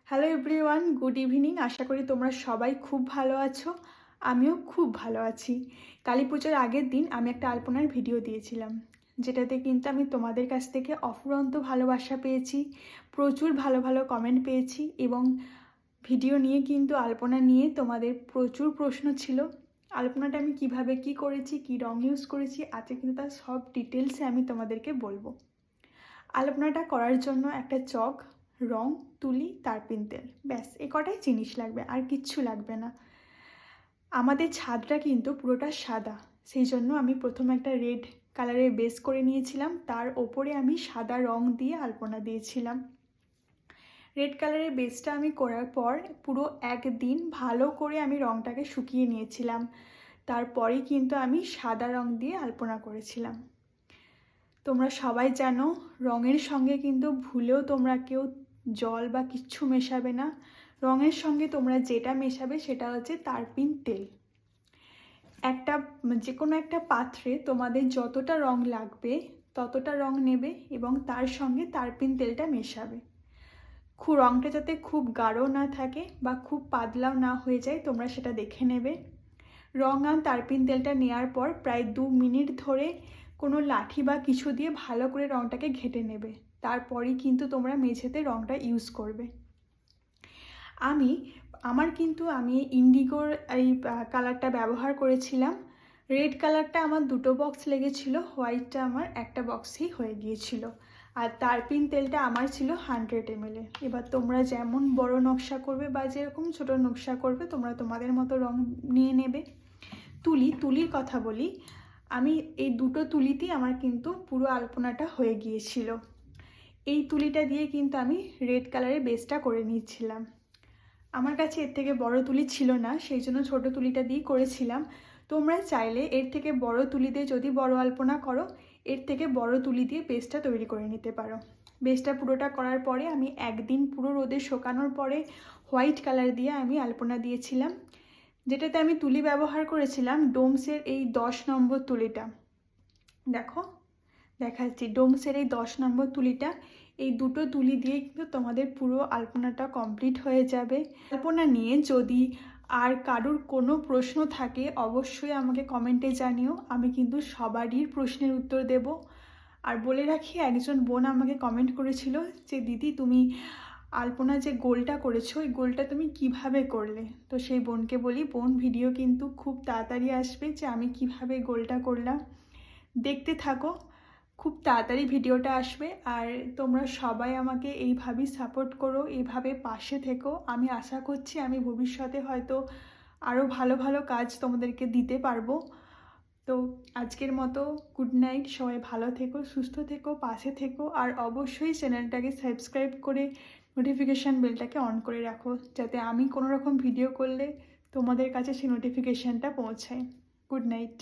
Hello everyone, good evening. আশা করি তোমরা সবাই খুব ভালো আছো। আমিও খুব ভালো আছি। কালী পুজোর আগের দিন আমি একটা আলপনার ভিডিও দিয়েছিলাম, যেটাতে কিন্তু আমি তোমাদের কাছ থেকে অফুরন্ত ভালোবাসা পেয়েছি, প্রচুর ভালো ভালো কমেন্ট পেয়েছি এবং ভিডিও নিয়ে কিন্তু আলপনা নিয়ে তোমাদের প্রচুর প্রশ্ন ছিল। আলপনাটা আমি কিভাবে কি করেছি, কি রং ইউজ করেছি, আজকে কিন্তু তার সব ডিটেলসে আমি তোমাদেরকে বলবো। আলপনাটা করার জন্য একটা চক, রং, তুলি, তারপিন তেল, ব্যাস এ কটাই জিনিস লাগবে, আর কিচ্ছু লাগবে না। আমাদের ছাদটা কিন্তু পুরোটা সাদা, সেই জন্য আমি প্রথমে একটা রেড কালারের বেস করে নিয়েছিলাম, তার ওপরে আমি সাদা রং দিয়ে আলপনা দিয়েছিলাম। রেড কালারের বেসটা আমি করার পর পুরো একদিন ভালো করে আমি রংটাকে শুকিয়ে নিয়েছিলাম, তারপরেই কিন্তু আমি সাদা রং দিয়ে আলপনা করেছিলাম। তোমরা সবাই জানো রঙের সঙ্গে কিন্তু ভুলেও তোমরা কেউ জল বা কিচ্ছু মেশাবে না। রঙের সঙ্গে তোমরা যেটা মেশাবে সেটা হচ্ছে তারপিন তেল। যে কোনো একটা পাত্রে তোমাদের যতটা রং লাগবে ততটা রং নেবে এবং তার সঙ্গে তারপিন তেলটা মেশাবে। রঙটা যাতে খুব গাঢ় না থাকে বা খুব পাতলাও না হয়ে যায়, তোমরা সেটা দেখে নেবে। রং আর তারপিন তেলটা নেওয়ার পর প্রায় 2 মিনিট ধরে কোনো লাঠি বা কিছু দিয়ে ভালো করে রংটাকে ঘেঁটে নেবে, তারপরেই কিন্তু তোমরা মেঝেতে রংটা ইউজ করবে। আমি ইন্ডিগোর এই কালারটা ব্যবহার করেছিলাম। রেড কালারটা আমার 2টো বক্স লেগেছিল, হোয়াইটটা আমার একটা বক্সেই হয়ে গিয়েছিল, আর তারপিন তেলটা আমার ছিল 100 ml। এবার তোমরা যেমন বড় নকশা করবে বা যেরকম ছোটো নকশা করবে তোমরা তোমাদের মতো রং নিয়ে নেবে। তুলির কথা বলি, আমি এই 2টো তুলিতেই আমার কিন্তু পুরো আলপনাটা হয়ে গিয়েছিল। এই তুলিটা দিয়ে কিন্তু আমি রেড কালারের বেসটা করে নিয়েছিলাম। আমার কাছে এর থেকে বড় তুলি ছিল না, সেই জন্য ছোটো তুলিটা দিয়েই করেছিলাম। তোমরা চাইলে এর থেকে বড় তুলি দিয়ে যদি বড় আলপনা করো, এর থেকে বড় তুলি দিয়ে বেসটা তৈরি করে নিতে পারো। বেসটা পুরোটা করার পরে আমি একদিন পুরো রোদে শুকানোর পরে হোয়াইট কালার দিয়ে আমি আলপনা দিয়েছিলাম, যেটাতে আমি তুলি ব্যবহার করেছিলাম ডোমসের এই 10 নম্বর তুলিটা। দেখাচ্ছি ডোমসের এই 10 নম্বর তুলিটা। এই 2টো তুলি দিয়ে কিন্তু তোমাদের পুরো আলপনাটা কমপ্লিট হয়ে যাবে। আলপনা নিয়ে যদি আর কারুর কোনো প্রশ্ন থাকে অবশ্যই আমাকে কমেন্টে জানিও, আমি কিন্তু সবারই প্রশ্নের উত্তর দেব। আর বলে রাখি, একজন বোন আমাকে কমেন্ট করেছিল যে দিদি তুমি আলপনা যে গোলটা করেছো ওই গোলটা তুমি কিভাবে করলে। তো সেই বোনকে বলি, বোন ভিডিও কিন্তু খুব তাড়াতাড়ি আসবে যে আমি কিভাবে গোলটা করলাম, দেখতে থাকো, খুব তাড়াতাড়ি ভিডিওটা আসবে। আর তোমরা সবাই আমাকে এইভাবেই সাপোর্ট করো, এইভাবে পাশে থেকো। আমি আশা করছি আমি ভবিষ্যতে হয়তো আরও ভালো ভালো কাজ তোমাদেরকে দিতে পারবো। তো আজকের মতো গুড নাইট, সবাই ভালো থেকো, সুস্থ থেকো, পাশে থেকো, আর অবশ্যই চ্যানেলটাকে সাবস্ক্রাইব করে নোটিফিকেশান বেলটাকে অন করে রাখো, যাতে আমি কোনো রকম ভিডিও করলে তোমাদের কাছে সেই নোটিফিকেশানটা পৌঁছায়। Good night.